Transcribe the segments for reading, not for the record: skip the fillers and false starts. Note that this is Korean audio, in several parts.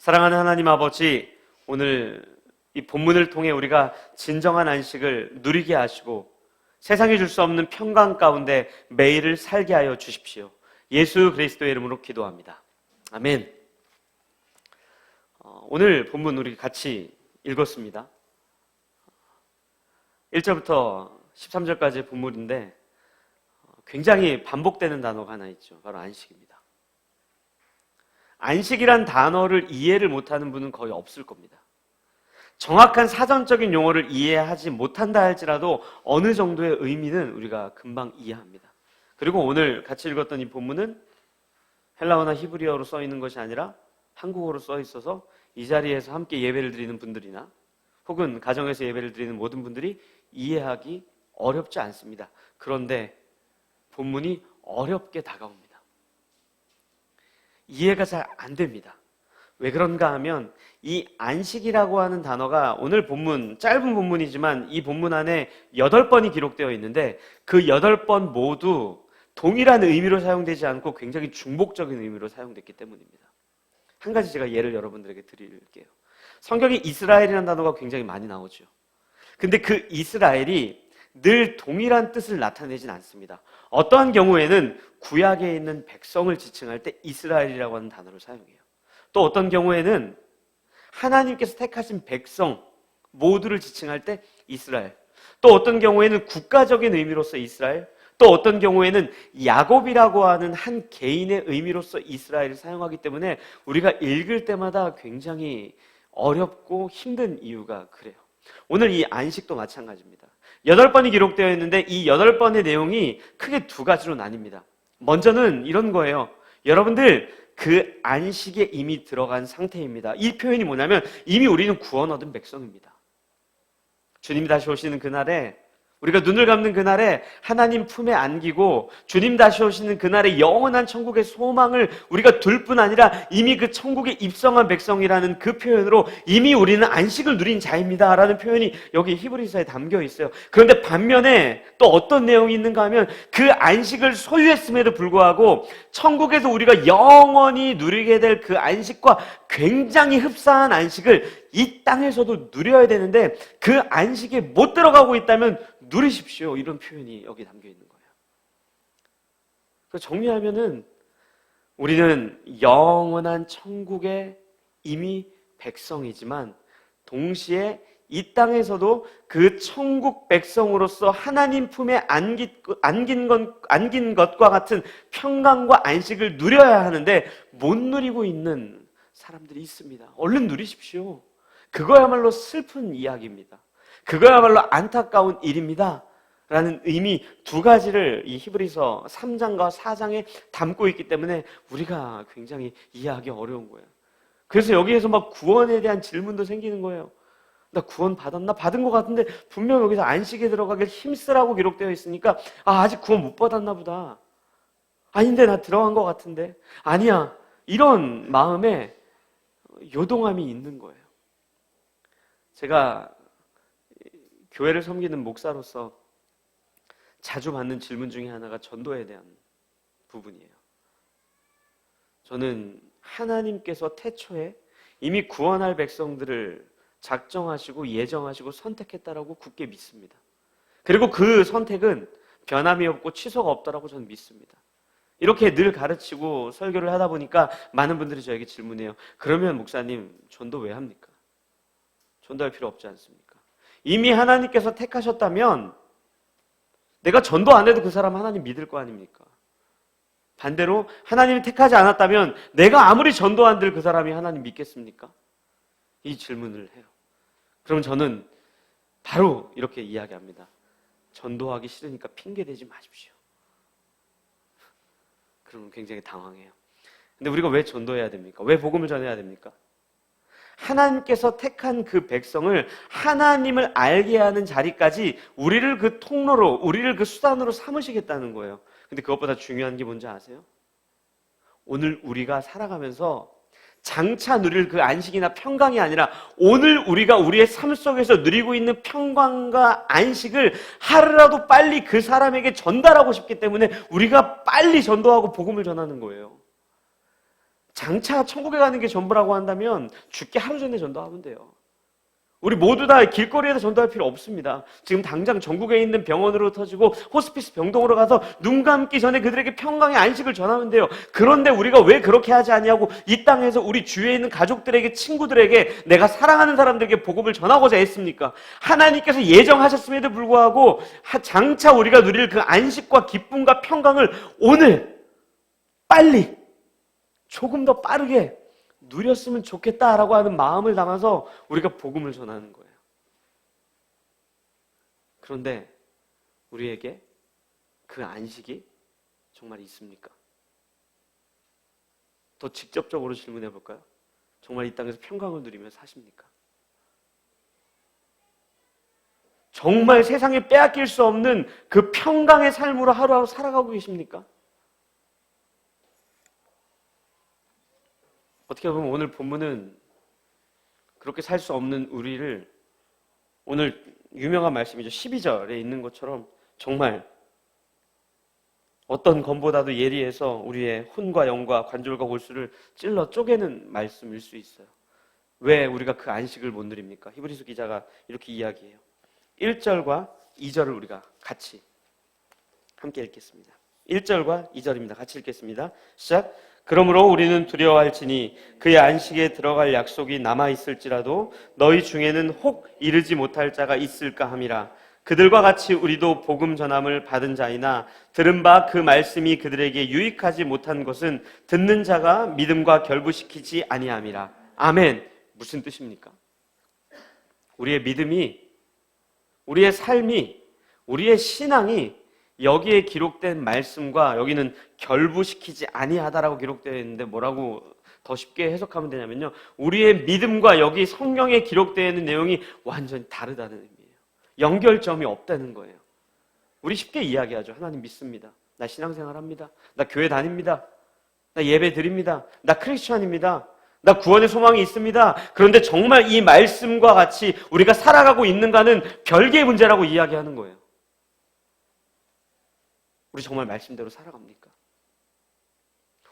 사랑하는 하나님 아버지, 오늘 이 본문을 통해 우리가 진정한 안식을 누리게 하시고 세상이 줄 수 없는 평강 가운데 매일을 살게 하여 주십시오. 예수 그리스도의 이름으로 기도합니다. 아멘. 오늘 본문 우리 같이 읽었습니다. 1절부터 13절까지의 본문인데 굉장히 반복되는 단어가 하나 있죠. 바로 안식입니다. 안식이란 단어를 이해를 못하는 분은 거의 없을 겁니다. 정확한 사전적인 용어를 이해하지 못한다 할지라도 어느 정도의 의미는 우리가 금방 이해합니다. 그리고 오늘 같이 읽었던 이 본문은 헬라어나 히브리어로 써 있는 것이 아니라 한국어로 써 있어서 이 자리에서 함께 예배를 드리는 분들이나 혹은 가정에서 예배를 드리는 모든 분들이 이해하기 어렵지 않습니다. 그런데 본문이 어렵게 다가옵니다. 이해가 잘 안 됩니다. 왜 그런가 하면 이 안식이라고 하는 단어가 오늘 본문, 짧은 본문이지만 이 본문 안에 8번이 기록되어 있는데 그 8번 모두 동일한 의미로 사용되지 않고 굉장히 중복적인 의미로 사용됐기 때문입니다. 한 가지 제가 예를 여러분들에게 드릴게요. 성경에 이스라엘이라는 단어가 굉장히 많이 나오죠. 근데 그 이스라엘이 늘 동일한 뜻을 나타내진 않습니다. 어떠한 경우에는 구약에 있는 백성을 지칭할 때 이스라엘이라고 하는 단어를 사용해요. 또 어떤 경우에는 하나님께서 택하신 백성 모두를 지칭할 때 이스라엘, 또 어떤 경우에는 국가적인 의미로서 이스라엘, 또 어떤 경우에는 야곱이라고 하는 한 개인의 의미로서 이스라엘을 사용하기 때문에 우리가 읽을 때마다 굉장히 어렵고 힘든 이유가 그래요. 오늘 이 안식도 마찬가지입니다. 8번이 기록되어 있는데 이 8번의 내용이 크게 2가지로 나뉩니다. 먼저는 이런 거예요. 여러분들 그 안식에 이미 들어간 상태입니다. 이 표현이 뭐냐면 이미 우리는 구원 얻은 백성입니다. 주님 다시 오시는 그날에 우리가 눈을 감는 그날에 하나님 품에 안기고 주님 다시 오시는 그날에 영원한 천국의 소망을 우리가 둘 뿐 아니라 이미 그 천국에 입성한 백성이라는 그 표현으로 이미 우리는 안식을 누린 자입니다 라는 표현이 여기 히브리서에 담겨 있어요. 그런데 반면에 또 어떤 내용이 있는가 하면 그 안식을 소유했음에도 불구하고 천국에서 우리가 영원히 누리게 될 그 안식과 굉장히 흡사한 안식을 이 땅에서도 누려야 되는데 그 안식에 못 들어가고 있다면 누리십시오. 이런 표현이 여기 담겨 있는 거예요. 그래서 정리하면은 우리는 영원한 천국의 이미 백성이지만 동시에 이 땅에서도 그 천국 백성으로서 하나님 품에 안긴 것과 같은 평강과 안식을 누려야 하는데 못 누리고 있는 사람들이 있습니다. 얼른 누리십시오. 그거야말로 슬픈 이야기입니다. 그거야말로 안타까운 일입니다 라는 의미 2가지를 이 히브리서 3장과 4장에 담고 있기 때문에 우리가 굉장히 이해하기 어려운 거예요. 그래서 여기에서 막 구원에 대한 질문도 생기는 거예요. 나 구원 받았나? 받은 것 같은데 분명 여기서 안식에 들어가길 힘쓰라고 기록되어 있으니까 아직 구원 못 받았나 보다. 아닌데 나 들어간 것 같은데. 아니야. 이런 마음에 요동함이 있는 거예요. 제가 교회를 섬기는 목사로서 자주 받는 질문 중에 하나가 전도에 대한 부분이에요. 저는 하나님께서 태초에 이미 구원할 백성들을 작정하시고 예정하시고 선택했다라고 굳게 믿습니다. 그리고 그 선택은 변함이 없고 취소가 없다라고 저는 믿습니다. 이렇게 늘 가르치고 설교를 하다 보니까 많은 분들이 저에게 질문해요. 그러면 목사님 전도 왜 합니까? 전도할 필요 없지 않습니까? 이미 하나님께서 택하셨다면 내가 전도 안 해도 그 사람 하나님 믿을 거 아닙니까? 반대로 하나님이 택하지 않았다면 내가 아무리 전도 안 들 그 사람이 하나님 믿겠습니까? 이 질문을 해요. 그럼 저는 바로 이렇게 이야기합니다. 전도하기 싫으니까 핑계대지 마십시오. 그러면 굉장히 당황해요. 근데 우리가 왜 전도해야 됩니까? 왜 복음을 전해야 됩니까? 하나님께서 택한 그 백성을 하나님을 알게 하는 자리까지 우리를 그 통로로, 우리를 그 수단으로 삼으시겠다는 거예요. 근데 그것보다 중요한 게 뭔지 아세요? 오늘 우리가 살아가면서 장차 누릴 그 안식이나 평강이 아니라 오늘 우리가 우리의 삶 속에서 누리고 있는 평강과 안식을 하루라도 빨리 그 사람에게 전달하고 싶기 때문에 우리가 빨리 전도하고 복음을 전하는 거예요. 장차 천국에 가는 게 전부라고 한다면 죽기 하루 전에 전도하면 돼요. 우리 모두 다 길거리에서 전도할 필요 없습니다. 지금 당장 전국에 있는 병원으로 터지고 호스피스 병동으로 가서 눈 감기 전에 그들에게 평강의 안식을 전하면 돼요. 그런데 우리가 왜 그렇게 하지 아니하고 이 땅에서 우리 주위에 있는 가족들에게, 친구들에게, 내가 사랑하는 사람들에게 복음을 전하고자 했습니까? 하나님께서 예정하셨음에도 불구하고 장차 우리가 누릴 그 안식과 기쁨과 평강을 오늘 빨리 조금 더 빠르게 누렸으면 좋겠다라고 하는 마음을 담아서 우리가 복음을 전하는 거예요. 그런데 우리에게 그 안식이 정말 있습니까? 더 직접적으로 질문해 볼까요? 정말 이 땅에서 평강을 누리며 사십니까? 정말 세상에 빼앗길 수 없는 그 평강의 삶으로 하루하루 살아가고 계십니까? 어떻게 보면 오늘 본문은 그렇게 살 수 없는 우리를 오늘 유명한 말씀이죠. 12절에 있는 것처럼 정말 어떤 검보다도 예리해서 우리의 혼과 영과 관절과 골수를 찔러 쪼개는 말씀일 수 있어요. 왜 우리가 그 안식을 못 누립니까? 히브리서 기자가 이렇게 이야기해요. 1절과 2절을 우리가 같이 함께 읽겠습니다. 1절과 2절입니다. 같이 읽겠습니다. 시작. 그러므로 우리는 두려워할지니 그의 안식에 들어갈 약속이 남아있을지라도 너희 중에는 혹 이르지 못할 자가 있을까 함이라. 그들과 같이 우리도 복음 전함을 받은 자이나 들은 바 그 말씀이 그들에게 유익하지 못한 것은 듣는 자가 믿음과 결부시키지 아니함이라. 아멘. 무슨 뜻입니까? 우리의 믿음이, 우리의 삶이, 우리의 신앙이 여기에 기록된 말씀과 여기는 결부시키지 아니하다라고 기록되어 있는데 뭐라고 더 쉽게 해석하면 되냐면요, 우리의 믿음과 여기 성경에 기록되어 있는 내용이 완전히 다르다는 의미예요. 연결점이 없다는 거예요. 우리 쉽게 이야기하죠. 하나님 믿습니다. 나 신앙생활합니다. 나 교회 다닙니다. 나 예배 드립니다. 나 크리스천입니다. 나 구원의 소망이 있습니다. 그런데 정말 이 말씀과 같이 우리가 살아가고 있는가는 별개의 문제라고 이야기하는 거예요. 우리 정말 말씀대로 살아갑니까?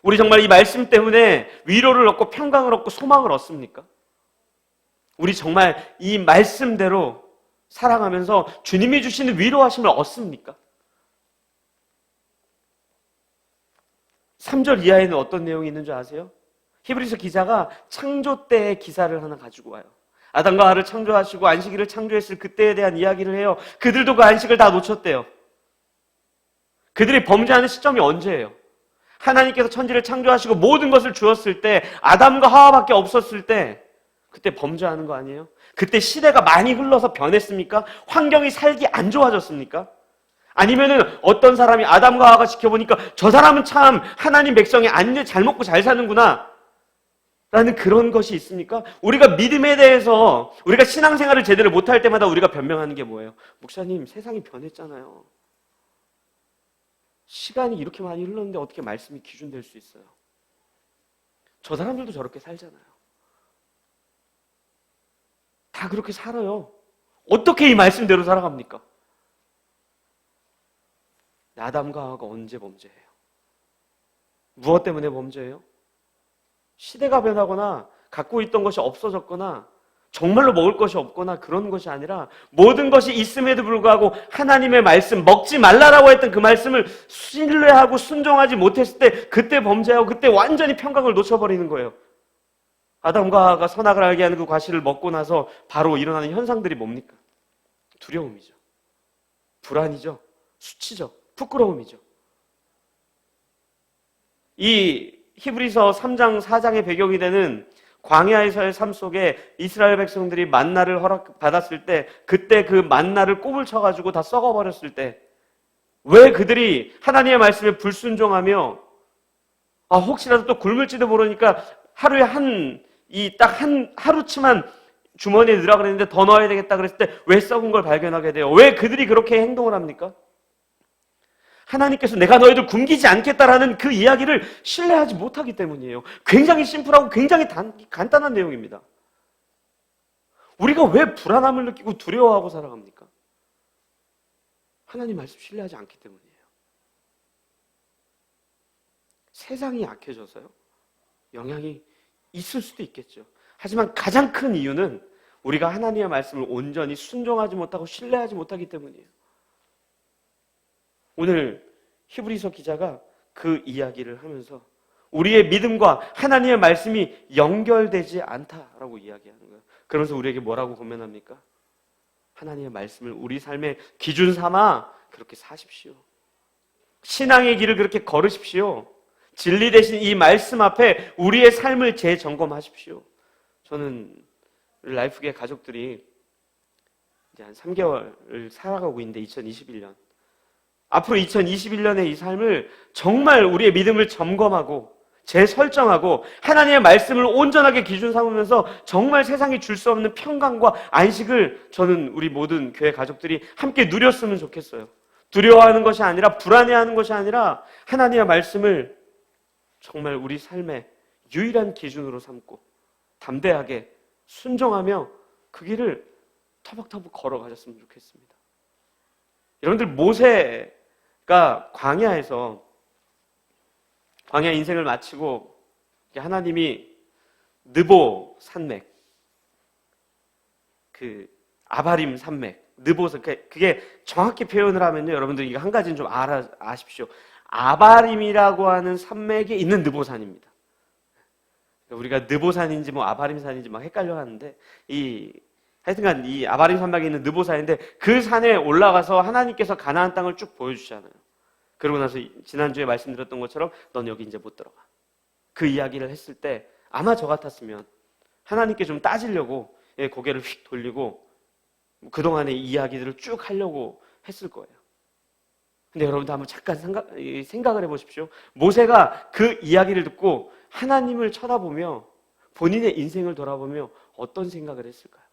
우리 정말 이 말씀 때문에 위로를 얻고 평강을 얻고 소망을 얻습니까? 우리 정말 이 말씀대로 살아가면서 주님이 주시는 위로하심을 얻습니까? 3절 이하에는 어떤 내용이 있는 줄 아세요? 히브리서 기자가 창조 때의 기사를 하나 가지고 와요. 아담과 하와를 창조하시고 안식일을 창조했을 그때에 대한 이야기를 해요. 그들도 그 안식을 다 놓쳤대요. 그들이 범죄하는 시점이 언제예요? 하나님께서 천지를 창조하시고 모든 것을 주었을 때, 아담과 하와밖에 없었을 때, 그때 범죄하는 거 아니에요? 그때 시대가 많이 흘러서 변했습니까? 환경이 살기 안 좋아졌습니까? 아니면은 어떤 사람이 아담과 하와가 지켜보니까 저 사람은 참 하나님 백성이 잘 먹고 잘 사는구나 라는 그런 것이 있습니까? 우리가 믿음에 대해서, 우리가 신앙생활을 제대로 못할 때마다 우리가 변명하는 게 뭐예요? 목사님, 세상이 변했잖아요. 시간이 이렇게 많이 흘렀는데 어떻게 말씀이 기준될 수 있어요? 저 사람들도 저렇게 살잖아요. 다 그렇게 살아요. 어떻게 이 말씀대로 살아갑니까? 아담과 하와가 언제 범죄해요? 무엇 때문에 범죄해요? 시대가 변하거나 갖고 있던 것이 없어졌거나 정말로 먹을 것이 없거나 그런 것이 아니라 모든 것이 있음에도 불구하고 하나님의 말씀, 먹지 말라라고 했던 그 말씀을 신뢰하고 순종하지 못했을 때 그때 범죄하고 그때 완전히 평강을 놓쳐버리는 거예요. 아담과 하와가 선악을 알게 하는 그 과실을 먹고 나서 바로 일어나는 현상들이 뭡니까? 두려움이죠. 불안이죠. 수치죠. 부끄러움이죠. 이 히브리서 3장 4장의 배경이 되는 광야에서의 삶 속에 이스라엘 백성들이 만나를 허락받았을 때, 그때 그 만나를 꼽을 쳐가지고 다 썩어버렸을 때, 왜 그들이 하나님의 말씀에 불순종하며 혹시라도 또 굶을지도 모르니까 하루에 하루치만 주머니에 넣으라 그랬는데 더 넣어야 되겠다 그랬을 때 왜 썩은 걸 발견하게 돼요? 왜 그들이 그렇게 행동을 합니까? 하나님께서 내가 너희들 굶기지 않겠다라는 그 이야기를 신뢰하지 못하기 때문이에요. 굉장히 심플하고 굉장히 간단한 내용입니다. 우리가 왜 불안함을 느끼고 두려워하고 살아갑니까? 하나님 말씀 신뢰하지 않기 때문이에요. 세상이 약해져서요? 영향이 있을 수도 있겠죠. 하지만 가장 큰 이유는 우리가 하나님의 말씀을 온전히 순종하지 못하고 신뢰하지 못하기 때문이에요. 오늘 히브리서 기자가 그 이야기를 하면서 우리의 믿음과 하나님의 말씀이 연결되지 않다라고 이야기하는 거예요. 그러면서 우리에게 뭐라고 권면합니까? 하나님의 말씀을 우리 삶의 기준 삼아 그렇게 사십시오. 신앙의 길을 그렇게 걸으십시오. 진리 대신 이 말씀 앞에 우리의 삶을 재점검하십시오. 저는 우리 라이프계 가족들이 이제 한 3개월을 살아가고 있는데 2021년 앞으로 2021년의 이 삶을 정말 우리의 믿음을 점검하고 재설정하고 하나님의 말씀을 온전하게 기준 삼으면서 정말 세상이 줄 수 없는 평강과 안식을 저는 우리 모든 교회 가족들이 함께 누렸으면 좋겠어요. 두려워하는 것이 아니라 불안해하는 것이 아니라 하나님의 말씀을 정말 우리 삶의 유일한 기준으로 삼고 담대하게 순종하며 그 길을 터벅터벅 걸어가셨으면 좋겠습니다. 여러분들 모세가 광야 인생을 마치고 하나님이 느보 산맥, 그 아바림 산맥, 느보산, 그게 정확히 표현을 하면요, 여러분들 이거 한 가지는 좀 아십시오. 아바림이라고 하는 산맥에 있는 느보산입니다. 우리가 느보산인지 뭐 아바림산인지 막 헷갈려 하는데 하여튼간 이 아바림 산맥에 있는 느보산인데 그 산에 올라가서 하나님께서 가나안 땅을 쭉 보여주시잖아요. 그러고 나서 지난주에 말씀드렸던 것처럼 넌 여기 이제 못 들어가. 그 이야기를 했을 때 아마 저 같았으면 하나님께 좀 따지려고 고개를 휙 돌리고 그동안의 이야기들을 쭉 하려고 했을 거예요. 근데 여러분도 한번 잠깐 생각을 해보십시오. 모세가 그 이야기를 듣고 하나님을 쳐다보며 본인의 인생을 돌아보며 어떤 생각을 했을까요?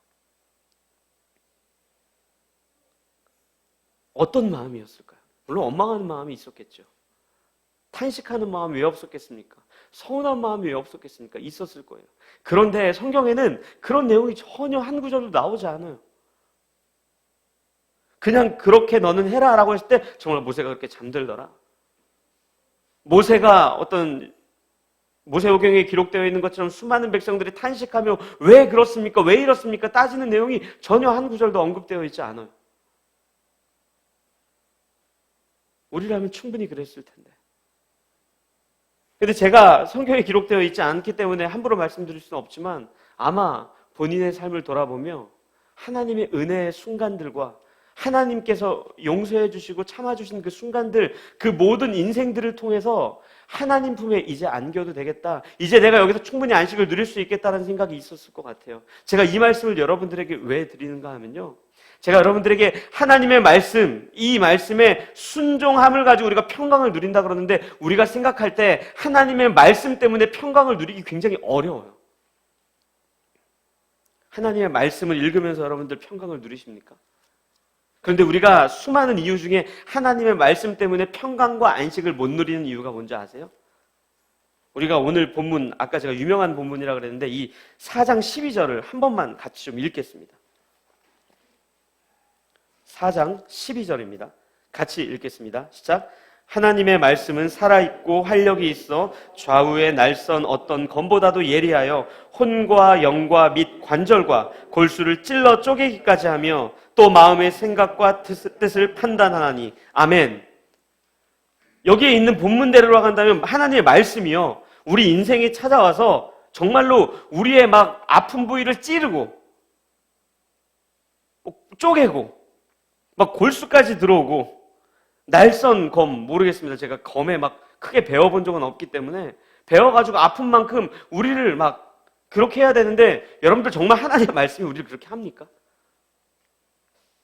어떤 마음이었을까요? 물론 원망하는 마음이 있었겠죠. 탄식하는 마음이 왜 없었겠습니까? 서운한 마음이 왜 없었겠습니까? 있었을 거예요. 그런데 성경에는 그런 내용이 전혀 한 구절도 나오지 않아요. 그냥 그렇게 너는 해라 라고 했을 때 정말 모세가 그렇게 잠들더라. 모세오경에 기록되어 있는 것처럼 수많은 백성들이 탄식하며 왜 그렇습니까? 왜 이렇습니까? 따지는 내용이 전혀 한 구절도 언급되어 있지 않아요. 우리라면 충분히 그랬을 텐데. 근데 제가 성경에 기록되어 있지 않기 때문에 함부로 말씀드릴 수는 없지만 아마 본인의 삶을 돌아보며 하나님의 은혜의 순간들과 하나님께서 용서해 주시고 참아주신 그 순간들, 그 모든 인생들을 통해서 하나님 품에 이제 안겨도 되겠다. 이제 내가 여기서 충분히 안식을 누릴 수 있겠다는 생각이 있었을 것 같아요. 제가 이 말씀을 여러분들에게 왜 드리는가 하면요. 제가 여러분들에게 하나님의 말씀, 이 말씀에 순종함을 가지고 우리가 평강을 누린다 그러는데 우리가 생각할 때 하나님의 말씀 때문에 평강을 누리기 굉장히 어려워요. 하나님의 말씀을 읽으면서 여러분들 평강을 누리십니까? 그런데 우리가 수많은 이유 중에 하나님의 말씀 때문에 평강과 안식을 못 누리는 이유가 뭔지 아세요? 우리가 오늘 본문, 아까 제가 유명한 본문이라고 그랬는데 이 4장 12절을 한 번만 같이 좀 읽겠습니다. 4장 12절입니다. 같이 읽겠습니다. 시작. 하나님의 말씀은 살아있고 활력이 있어 좌우의 날선 어떤 검보다도 예리하여 혼과 영과 및 관절과 골수를 찔러 쪼개기까지 하며 또 마음의 생각과 뜻을 판단하나니. 아멘. 여기에 있는 본문대로 간다면 하나님의 말씀이요, 우리 인생에 찾아와서 정말로 우리의 막 아픈 부위를 찌르고 쪼개고 막 골수까지 들어오고, 날선 검, 모르겠습니다. 제가 검에 막 크게 배워본 적은 없기 때문에 배워가지고 아픈 만큼 우리를 막 그렇게 해야 되는데 여러분들 정말 하나님의 말씀이 우리를 그렇게 합니까?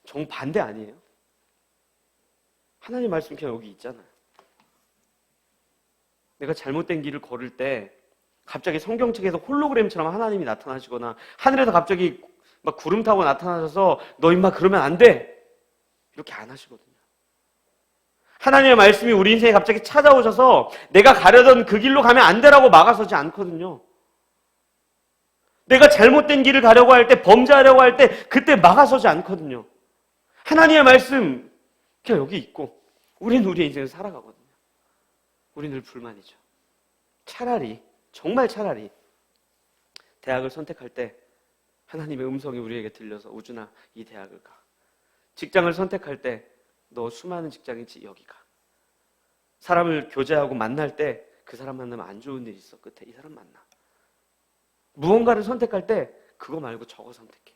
정반대 아니에요? 하나님의 말씀이 그냥 여기 있잖아요. 내가 잘못된 길을 걸을 때 갑자기 성경책에서 홀로그램처럼 하나님이 나타나시거나 하늘에서 갑자기 막 구름 타고 나타나셔서 너 임마 그러면 안 돼! 이렇게 안 하시거든요. 하나님의 말씀이 우리 인생에 갑자기 찾아오셔서 내가 가려던 그 길로 가면 안 되라고 막아서지 않거든요. 내가 잘못된 길을 가려고 할 때, 범죄하려고 할 때 그때 막아서지 않거든요. 하나님의 말씀 그냥 여기 있고 우리는 우리의 인생을 살아가거든요. 우리는 늘 불만이죠. 차라리 정말 차라리 대학을 선택할 때 하나님의 음성이 우리에게 들려서 우준아 이 대학을 가. 직장을 선택할 때 너 수많은 직장이지 여기 가. 사람을 교제하고 만날 때 그 사람 만나면 안 좋은 일 있어. 끝에 이 사람 만나. 무언가를 선택할 때 그거 말고 저거 선택해.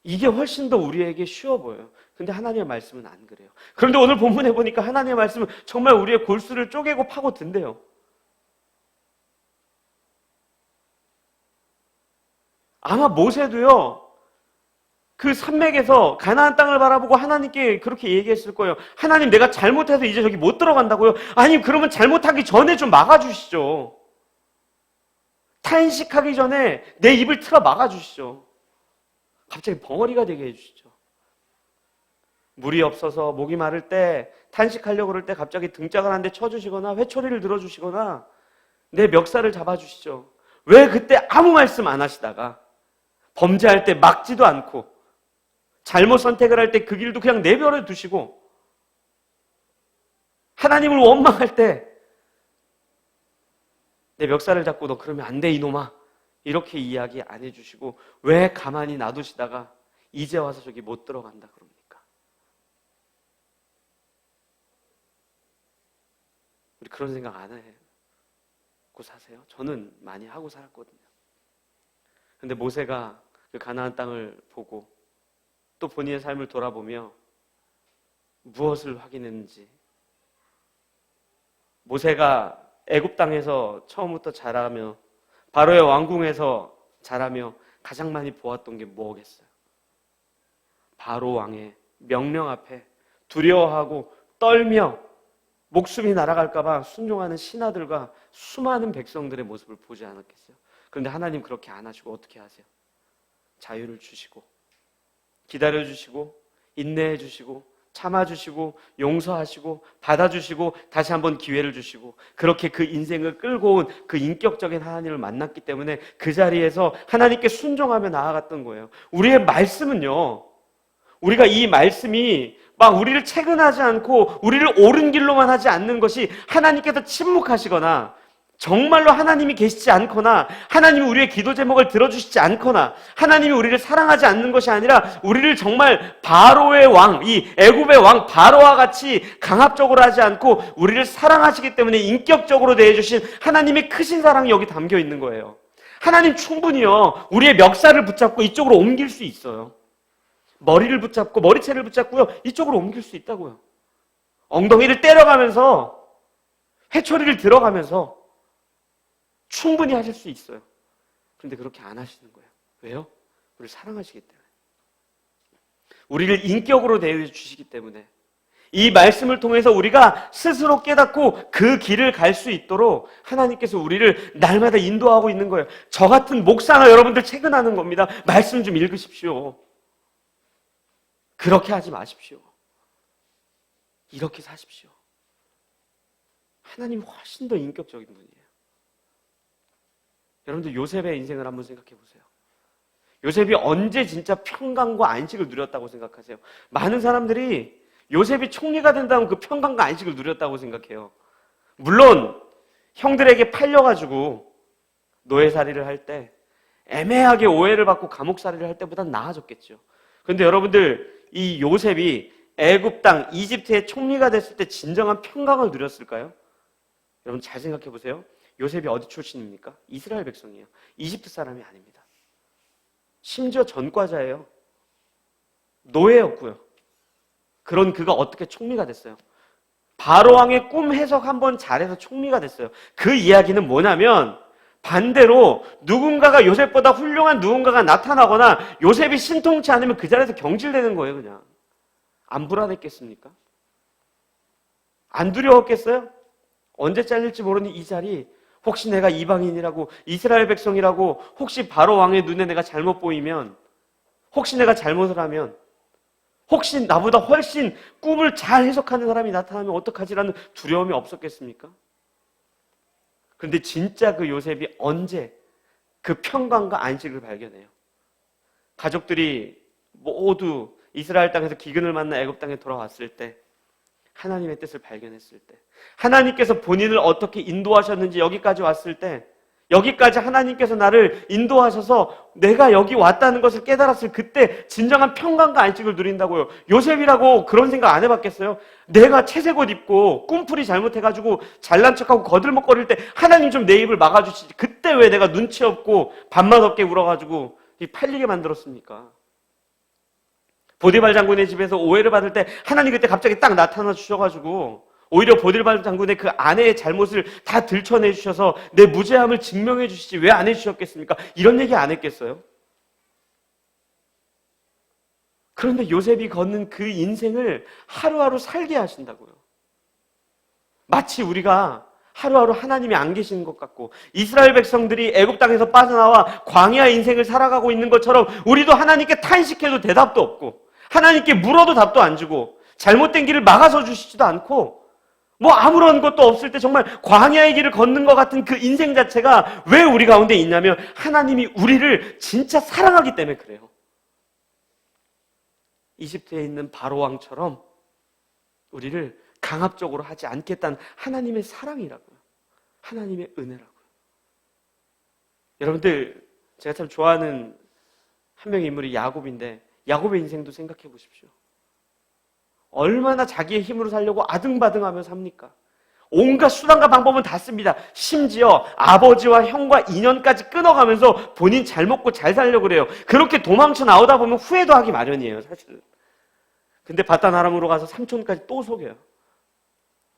이게 훨씬 더 우리에게 쉬워 보여요. 근데 하나님의 말씀은 안 그래요. 그런데 오늘 본문에 보니까 하나님의 말씀은 정말 우리의 골수를 쪼개고 파고 든대요. 아마 모세도요, 그 산맥에서 가나안 땅을 바라보고 하나님께 그렇게 얘기했을 거예요. 하나님, 내가 잘못해서 이제 저기 못 들어간다고요? 아니, 그러면 잘못하기 전에 좀 막아주시죠. 탄식하기 전에 내 입을 틀어 막아주시죠. 갑자기 벙어리가 되게 해주시죠. 물이 없어서 목이 마를 때, 탄식하려고 그럴 때 갑자기 등짝을 한 대 쳐주시거나 회초리를 들어주시거나 내 멱살을 잡아주시죠. 왜 그때 아무 말씀 안 하시다가 범죄할 때 막지도 않고 잘못 선택을 할 때 그 길도 그냥 내버려 두시고 하나님을 원망할 때 내 멱살을 잡고 너 그러면 안 돼 이놈아 이렇게 이야기 안 해주시고 왜 가만히 놔두시다가 이제 와서 저기 못 들어간다 그럽니까? 우리 그런 생각 안 하고 사세요? 저는 많이 하고 살았거든요. 근데 모세가 그 가나안 땅을 보고 또 본인의 삶을 돌아보며 무엇을 확인했는지, 모세가 애굽 땅에서 처음부터 자라며 바로의 왕궁에서 자라며 가장 많이 보았던 게 뭐겠어요? 바로 왕의 명령 앞에 두려워하고 떨며 목숨이 날아갈까 봐 순종하는 신하들과 수많은 백성들의 모습을 보지 않았겠어요? 그런데 하나님 그렇게 안 하시고 어떻게 하세요? 자유를 주시고 기다려주시고 인내해주시고 참아주시고 용서하시고 받아주시고 다시 한번 기회를 주시고 그렇게 그 인생을 끌고 온 그 인격적인 하나님을 만났기 때문에 그 자리에서 하나님께 순종하며 나아갔던 거예요. 우리의 말씀은요, 우리가 이 말씀이 막 우리를 채근하지 않고 우리를 옳은 길로만 하지 않는 것이 하나님께서 침묵하시거나 정말로 하나님이 계시지 않거나 하나님이 우리의 기도 제목을 들어주시지 않거나 하나님이 우리를 사랑하지 않는 것이 아니라 우리를 정말 바로의 왕, 이 애굽의 왕 바로와 같이 강압적으로 하지 않고 우리를 사랑하시기 때문에 인격적으로 대해주신 하나님의 크신 사랑이 여기 담겨 있는 거예요. 하나님 충분히요 우리의 멱살을 붙잡고 이쪽으로 옮길 수 있어요. 머리를 붙잡고 머리채를 붙잡고요 이쪽으로 옮길 수 있다고요. 엉덩이를 때려가면서 회초리를 들어가면서 충분히 하실 수 있어요. 그런데 그렇게 안 하시는 거예요. 왜요? 우리를 사랑하시기 때문에. 우리를 인격으로 대해 주시기 때문에. 이 말씀을 통해서 우리가 스스로 깨닫고 그 길을 갈 수 있도록 하나님께서 우리를 날마다 인도하고 있는 거예요. 저 같은 목사가 여러분들 채근하는 겁니다. 말씀 좀 읽으십시오. 그렇게 하지 마십시오. 이렇게 사십시오. 하나님이 훨씬 더 인격적인 분이에요. 여러분들 요셉의 인생을 한번 생각해 보세요. 요셉이 언제 진짜 평강과 안식을 누렸다고 생각하세요? 많은 사람들이 요셉이 총리가 된다면 그 평강과 안식을 누렸다고 생각해요. 물론 형들에게 팔려가지고 노예살이를 할 때 애매하게 오해를 받고 감옥살이를 할 때보단 나아졌겠죠. 그런데 여러분들 이 요셉이 애굽 땅 이집트의 총리가 됐을 때 진정한 평강을 누렸을까요? 여러분 잘 생각해 보세요. 요셉이 어디 출신입니까? 이스라엘 백성이에요. 이집트 사람이 아닙니다. 심지어 전과자예요. 노예였고요. 그런 그가 어떻게 총리가 됐어요? 바로 왕의 꿈 해석 한번 잘해서 총리가 됐어요. 그 이야기는 뭐냐면 반대로 누군가가 요셉보다 훌륭한 누군가가 나타나거나 요셉이 신통치 않으면 그 자리에서 경질되는 거예요. 그냥 안 불안했겠습니까? 안 두려웠겠어요? 언제 잘릴지 모르는 이 자리, 혹시 내가 이방인이라고 이스라엘 백성이라고 혹시 바로 왕의 눈에 내가 잘못 보이면, 혹시 내가 잘못을 하면, 혹시 나보다 훨씬 꿈을 잘 해석하는 사람이 나타나면 어떡하지라는 두려움이 없었겠습니까? 그런데 진짜 그 요셉이 언제 그 평강과 안식을 발견해요? 가족들이 모두 이스라엘 땅에서 기근을 만나 애굽 땅에 돌아왔을 때 하나님의 뜻을 발견했을 때, 하나님께서 본인을 어떻게 인도하셨는지 여기까지 왔을 때, 여기까지 하나님께서 나를 인도하셔서 내가 여기 왔다는 것을 깨달았을 그때 진정한 평강과 안식을 누린다고요. 요셉이라고 그런 생각 안 해봤겠어요? 내가 채색 옷 입고 꿈풀이 잘못해가지고 잘난 척하고 거들먹거릴 때 하나님 좀 내 입을 막아주시지, 그때 왜 내가 눈치 없고 밥맛 없게 울어가지고 팔리게 만들었습니까? 보디발 장군의 집에서 오해를 받을 때 하나님 그때 갑자기 딱 나타나 주셔가지고 오히려 보디발 장군의 그 아내의 잘못을 다 들춰내 주셔서 내 무죄함을 증명해 주시지 왜 안 해주셨겠습니까? 이런 얘기 안 했겠어요? 그런데 요셉이 걷는 그 인생을 하루하루 살게 하신다고요. 마치 우리가 하루하루 하나님이 안 계시는 것 같고 이스라엘 백성들이 애굽 땅에서 빠져나와 광야 인생을 살아가고 있는 것처럼 우리도 하나님께 탄식해도 대답도 없고 하나님께 물어도 답도 안 주고 잘못된 길을 막아서 주시지도 않고 뭐 아무런 것도 없을 때 정말 광야의 길을 걷는 것 같은 그 인생 자체가 왜 우리 가운데 있냐면 하나님이 우리를 진짜 사랑하기 때문에 그래요. 이집트에 있는 바로 왕처럼 우리를 강압적으로 하지 않겠다는 하나님의 사랑이라고요. 하나님의 은혜라고요. 여러분들, 제가 참 좋아하는 한 명의 인물이 야곱인데 야곱의 인생도 생각해 보십시오. 얼마나 자기의 힘으로 살려고 아등바등하며 삽니까? 온갖 수단과 방법은 다 씁니다. 심지어 아버지와 형과 인연까지 끊어가면서 본인 잘 먹고 잘 살려고 그래요. 그렇게 도망쳐 나오다 보면 후회도 하기 마련이에요, 사실은. 근데 바단 아람으로 가서 삼촌까지 또 속여요.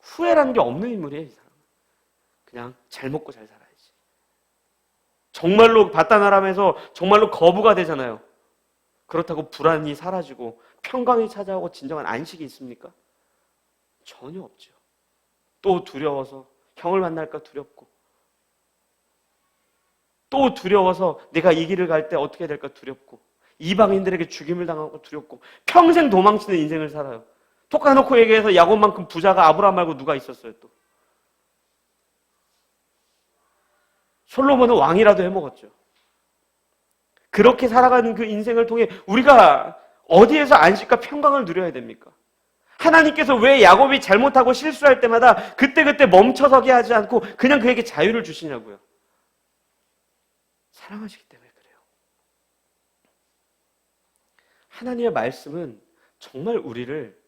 후회라는 게 없는 인물이에요, 이 사람은. 그냥 잘 먹고 잘 살아야지. 정말로 바단 아람에서 정말로 거부가 되잖아요. 그렇다고 불안이 사라지고 평강이 찾아오고 진정한 안식이 있습니까? 전혀 없죠. 또 두려워서 형을 만날까 두렵고 또 두려워서 내가 이 길을 갈 때 어떻게 될까 두렵고 이방인들에게 죽임을 당하고 두렵고 평생 도망치는 인생을 살아요. 톡 까놓고 얘기해서 야곱만큼 부자가 아브라함 말고 누가 있었어요 또. 솔로몬은 왕이라도 해먹었죠. 그렇게 살아가는 그 인생을 통해 우리가 어디에서 안식과 평강을 누려야 됩니까? 하나님께서 왜 야곱이 잘못하고 실수할 때마다 그때그때 멈춰서게 하지 않고 그냥 그에게 자유를 주시냐고요. 사랑하시기 때문에 그래요. 하나님의 말씀은 정말 우리를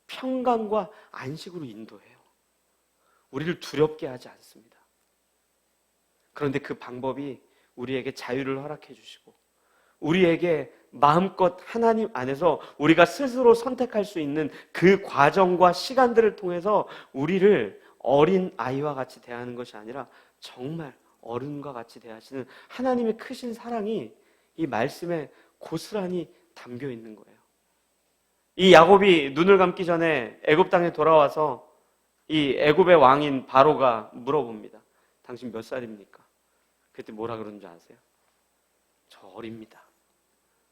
평강과 안식으로 인도해요. 우리를 두렵게 하지 않습니다. 그런데 그 방법이 우리에게 자유를 허락해 주시고 우리에게 마음껏 하나님 안에서 우리가 스스로 선택할 수 있는 그 과정과 시간들을 통해서 우리를 어린 아이와 같이 대하는 것이 아니라 정말 어른과 같이 대하시는 하나님의 크신 사랑이 이 말씀에 고스란히 담겨 있는 거예요. 이 야곱이 눈을 감기 전에 애굽 땅에 돌아와서 이 애굽의 왕인 바로가 물어봅니다. 당신 몇 살입니까? 그때 뭐라 그러는 줄 아세요? 저 어립니다.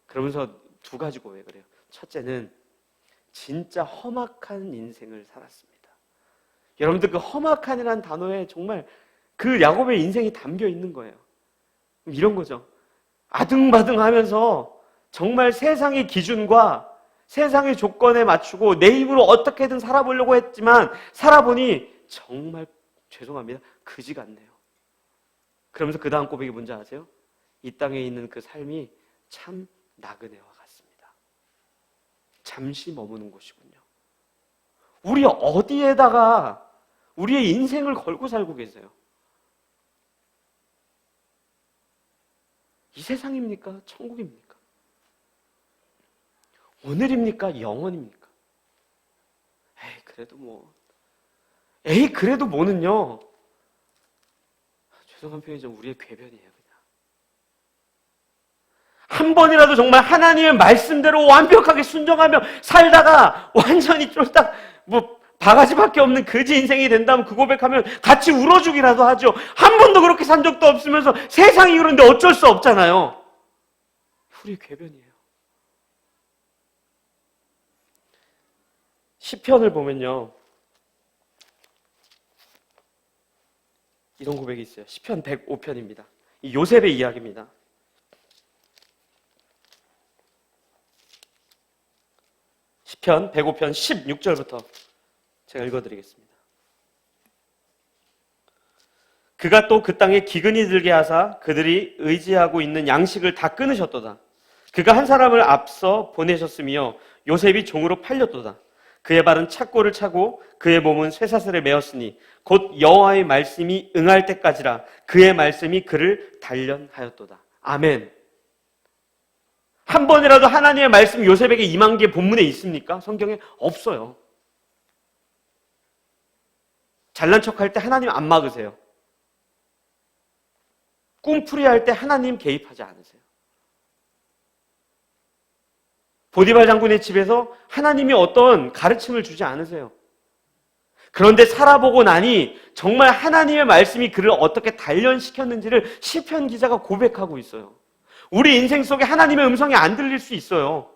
그러면서 두 가지 고백을 해요. 첫째는 진짜 험악한 인생을 살았습니다. 여러분들 그 험악한이라는 단어에 정말 그 야곱의 인생이 담겨 있는 거예요. 이런 거죠. 아등바등하면서 정말 세상의 기준과 세상의 조건에 맞추고 내 힘으로 어떻게든 살아보려고 했지만 살아보니 정말 죄송합니다. 그지 같네요. 그러면서 그 다음 고백이 뭔지 아세요? 이 땅에 있는 그 삶이 참 나그네와 같습니다. 잠시 머무는 곳이군요. 우리 어디에다가 우리의 인생을 걸고 살고 계세요? 이 세상입니까? 천국입니까? 오늘입니까? 영원입니까? 그래도 뭐는요? 죄송한 표현이지만 우리의 궤변이에요. 한 번이라도 정말 하나님의 말씀대로 완벽하게 순종하며 살다가 완전히 쫄딱 바가지밖에 없는 거지 인생이 된다면 그 고백하면 같이 울어주기라도 하죠. 한 번도 그렇게 산 적도 없으면서 세상이 그런데 어쩔 수 없잖아요. 우리의 궤변이에요. 시편을 보면요, 이런 고백이 있어요. 시편 105편입니다. 이 요셉의 이야기입니다. 시편 105편 16절부터 제가 읽어드리겠습니다. 그가 또 그 땅에 기근이 들게 하사 그들이 의지하고 있는 양식을 다 끊으셨도다. 그가 한 사람을 앞서 보내셨으며 요셉이 종으로 팔렸도다. 그의 발은 착고를 차고 그의 몸은 쇠사슬에 매었으니 곧 여호와의 말씀이 응할 때까지라. 그의 말씀이 그를 단련하였도다. 아멘. 한 번이라도 하나님의 말씀이 요셉에게 임한 게 본문에 있습니까? 성경에 없어요. 잘난 척할 때 하나님 안 막으세요. 꿈풀이 할 때 하나님 개입하지 않으세요. 보디발 장군의 집에서 하나님이 어떤 가르침을 주지 않으세요. 그런데 살아보고 나니 정말 하나님의 말씀이 그를 어떻게 단련시켰는지를 시편 기자가 고백하고 있어요. 우리 인생 속에 하나님의 음성이 안 들릴 수 있어요.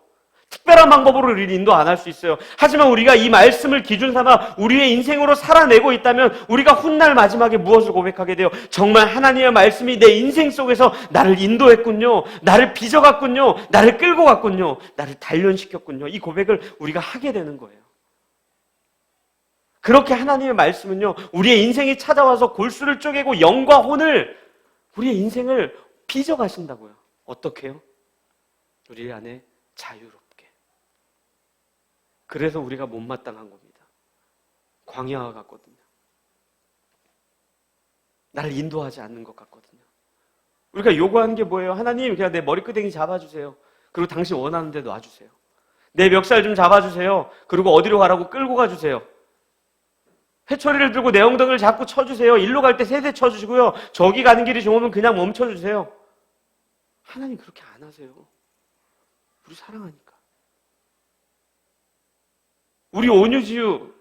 특별한 방법으로 우리를 인도 안 할 수 있어요. 하지만 우리가 이 말씀을 기준 삼아 우리의 인생으로 살아내고 있다면 우리가 훗날 마지막에 무엇을 고백하게 돼요? 정말 하나님의 말씀이 내 인생 속에서 나를 인도했군요. 나를 빚어갔군요. 나를 끌고 갔군요. 나를 단련시켰군요. 이 고백을 우리가 하게 되는 거예요. 그렇게 하나님의 말씀은요, 우리의 인생이 찾아와서 골수를 쪼개고 영과 혼을, 우리의 인생을 빚어가신다고요. 어떻게요? 우리 안에 자유롭게. 그래서 우리가 못마땅한 겁니다. 광야와 같거든요. 나를 인도하지 않는 것 같거든요. 우리가 요구하는 게 뭐예요? 하나님, 그냥 내 머리끄댕이 잡아주세요. 그리고 당신 원하는 데 놔주세요. 내 멱살 좀 잡아주세요. 그리고 어디로 가라고 끌고 가주세요. 회초리를 들고 내 엉덩이를 자꾸 쳐주세요. 일로 갈 때 세대 쳐주시고요. 저기 가는 길이 좋으면 그냥 멈춰주세요. 하나님 그렇게 안 하세요. 우리 사랑하니까. 우리 온유지유,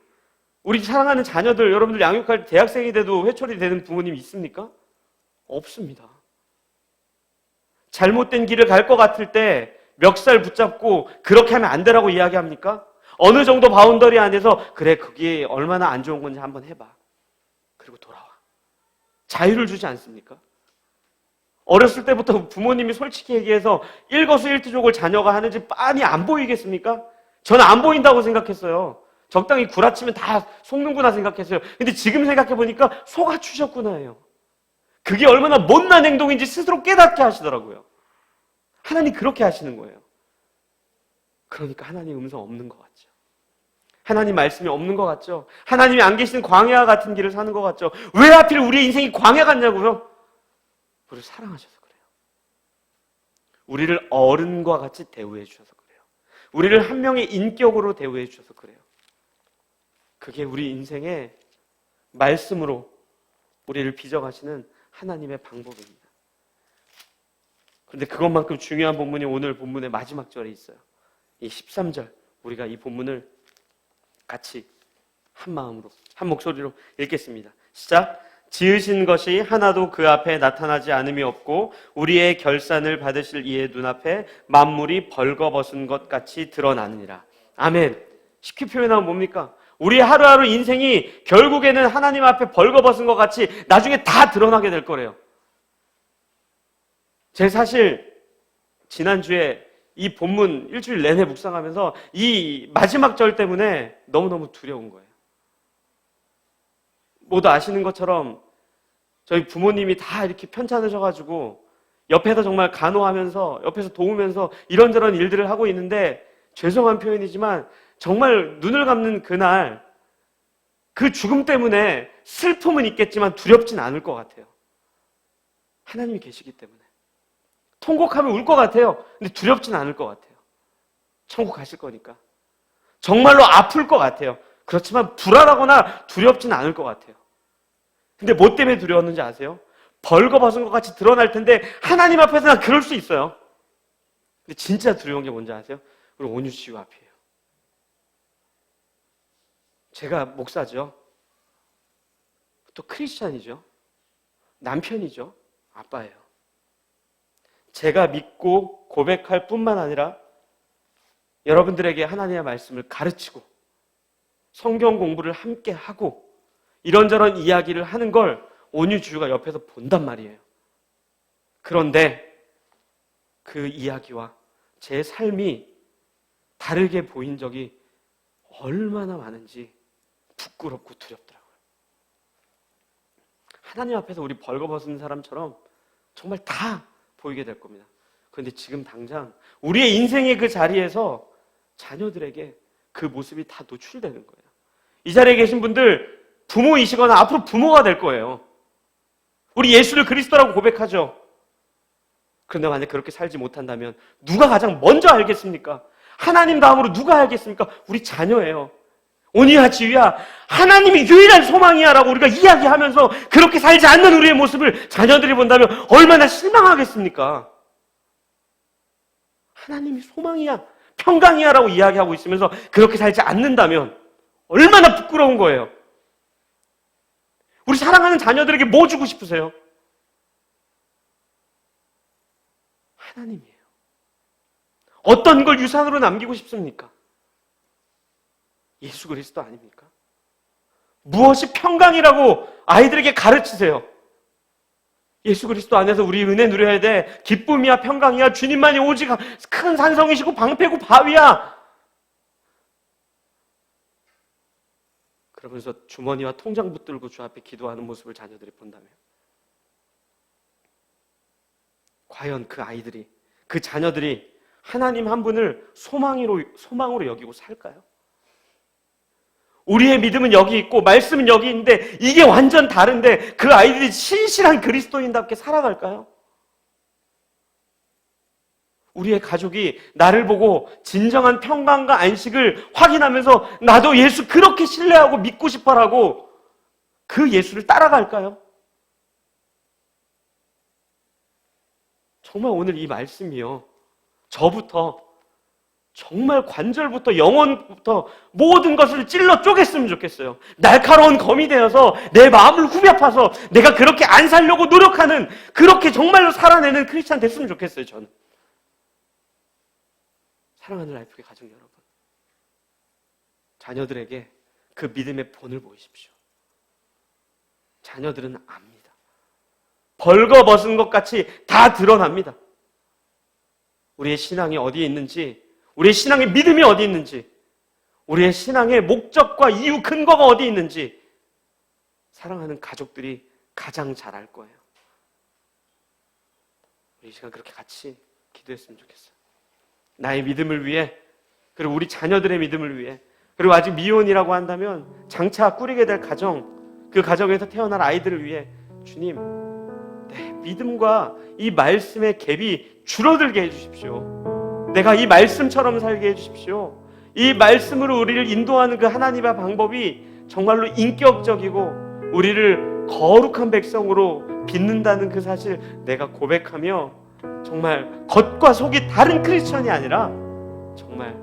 우리 사랑하는 자녀들, 여러분들 양육할 때 대학생이 돼도 회초리 되는 부모님 있습니까? 없습니다. 잘못된 길을 갈 것 같을 때 멱살 붙잡고 그렇게 하면 안 되라고 이야기합니까? 어느 정도 바운더리 안에서 그래, 그게 얼마나 안 좋은 건지 한번 해봐. 그리고 돌아와. 자유를 주지 않습니까? 어렸을 때부터 부모님이 솔직히 얘기해서 일거수일투족을 자녀가 하는지 빤히 안 보이겠습니까? 저는 안 보인다고 생각했어요. 적당히 구라치면 다 속는구나 생각했어요. 근데 지금 생각해보니까 속아주셨구나예요. 그게 얼마나 못난 행동인지 스스로 깨닫게 하시더라고요. 하나님 그렇게 하시는 거예요. 그러니까 하나님 음성 없는 것 같죠. 하나님 말씀이 없는 것 같죠. 하나님이 안 계시는 광야 같은 길을 사는 것 같죠. 왜 하필 우리의 인생이 광야 같냐고요? 우리를 사랑하셔서 그래요. 우리를 어른과 같이 대우해 주셔서 그래요. 우리를 한 명의 인격으로 대우해 주셔서 그래요. 그게 우리 인생의 말씀으로 우리를 빚어가시는 하나님의 방법입니다. 그런데 그것만큼 중요한 본문이 오늘 본문의 마지막 절에 있어요. 이 13절, 우리가 이 본문을 같이 한 마음으로, 한 목소리로 읽겠습니다. 시작! 지으신 것이 하나도 그 앞에 나타나지 않음이 없고 우리의 결산을 받으실 이의 눈앞에 만물이 벌거벗은 것 같이 드러나느니라. 아멘. 쉽게 표현하면 뭡니까? 우리의 하루하루 인생이 결국에는 하나님 앞에 벌거벗은 것 같이 나중에 다 드러나게 될 거래요. 제 사실 지난주에 이 본문 일주일 내내 묵상하면서 이 마지막 절 때문에 너무너무 두려운 거예요. 모두 아시는 것처럼 저희 부모님이 다 이렇게 편찮으셔가지고 옆에서 정말 간호하면서 옆에서 도우면서 이런저런 일들을 하고 있는데, 죄송한 표현이지만 정말 눈을 감는 그날 그 죽음 때문에 슬픔은 있겠지만 두렵진 않을 것 같아요. 하나님이 계시기 때문에. 통곡하면 울 것 같아요. 근데 두렵진 않을 것 같아요. 천국 가실 거니까. 정말로 아플 것 같아요. 그렇지만 불안하거나 두렵진 않을 것 같아요. 근데 뭐 때문에 두려웠는지 아세요? 벌거벗은 것 같이 드러날 텐데 하나님 앞에서는 그럴 수 있어요. 근데 진짜 두려운 게 뭔지 아세요? 우리 온유치유 앞이에요. 제가 목사죠. 또 크리스찬이죠. 남편이죠. 아빠예요. 제가 믿고 고백할 뿐만 아니라 여러분들에게 하나님의 말씀을 가르치고 성경 공부를 함께 하고 이런저런 이야기를 하는 걸 온유주유가 옆에서 본단 말이에요. 그런데 그 이야기와 제 삶이 다르게 보인 적이 얼마나 많은지 부끄럽고 두렵더라고요. 하나님 앞에서 우리 벌거벗은 사람처럼 정말 다 보이게 될 겁니다. 그런데 지금 당장 우리의 인생의 그 자리에서 자녀들에게 그 모습이 다 노출되는 거예요. 이 자리에 계신 분들 부모이시거나 앞으로 부모가 될 거예요. 우리 예수를 그리스도라고 고백하죠. 그런데 만약 그렇게 살지 못한다면 누가 가장 먼저 알겠습니까? 하나님 다음으로 누가 알겠습니까? 우리 자녀예요. 온유야 지유야, 하나님이 유일한 소망이야 라고 우리가 이야기하면서 그렇게 살지 않는 우리의 모습을 자녀들이 본다면 얼마나 실망하겠습니까? 하나님이 소망이야, 평강이야 라고 이야기하고 있으면서 그렇게 살지 않는다면 얼마나 부끄러운 거예요. 우리 사랑하는 자녀들에게 뭐 주고 싶으세요? 하나님이에요. 어떤 걸 유산으로 남기고 싶습니까? 예수 그리스도 아닙니까? 무엇이 평강이라고 아이들에게 가르치세요. 예수 그리스도 안에서 우리 은혜 누려야 돼. 기쁨이야, 평강이야. 주님만이 오직 큰 산성이시고 방패고 바위야. 그러면서 주머니와 통장 붙들고 주 앞에 기도하는 모습을 자녀들이 본다면 과연 그 아이들이, 그 자녀들이 하나님 한 분을 소망으로 여기고 살까요? 우리의 믿음은 여기 있고 말씀은 여기 있는데 이게 완전 다른데 그 아이들이 신실한 그리스도인답게 살아갈까요? 우리의 가족이 나를 보고 진정한 평강과 안식을 확인하면서 나도 예수 그렇게 신뢰하고 믿고 싶어라고 그 예수를 따라갈까요? 정말 오늘 이 말씀이요, 저부터 정말 관절부터 영혼부터 모든 것을 찔러 쪼갰으면 좋겠어요. 날카로운 검이 되어서 내 마음을 후벼 파서 내가 그렇게 안 살려고 노력하는, 그렇게 정말로 살아내는 크리스찬 됐으면 좋겠어요. 저는. 사랑하는 라이프의 가족 여러분, 자녀들에게 그 믿음의 본을 보이십시오. 자녀들은 압니다. 벌거벗은 것 같이 다 드러납니다. 우리의 신앙이 어디에 있는지, 우리의 신앙의 믿음이 어디 있는지, 우리의 신앙의 목적과 이유, 근거가 어디 있는지 사랑하는 가족들이 가장 잘 알 거예요. 우리 이 시간 그렇게 같이 기도했으면 좋겠어요. 나의 믿음을 위해, 그리고 우리 자녀들의 믿음을 위해, 그리고 아직 미혼이라고 한다면 장차 꾸리게 될 가정, 그 가정에서 태어날 아이들을 위해 주님, 내 믿음과 이 말씀의 갭이 줄어들게 해주십시오. 내가 이 말씀처럼 살게 해주십시오. 이 말씀으로 우리를 인도하는 그 하나님의 방법이 정말로 인격적이고 우리를 거룩한 백성으로 빚는다는 그 사실 내가 고백하며 정말 겉과 속이 다른 크리스천이 아니라 정말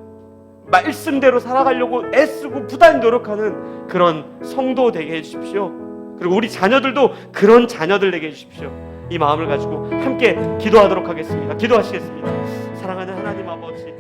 말씀대로 살아가려고 애쓰고 부단히 노력하는 그런 성도 되게 해주십시오. 그리고 우리 자녀들도 그런 자녀들 되게 해주십시오. 이 마음을 가지고 함께 기도하도록 하겠습니다. 기도하시겠습니다. 사랑하는 하나님 아버지,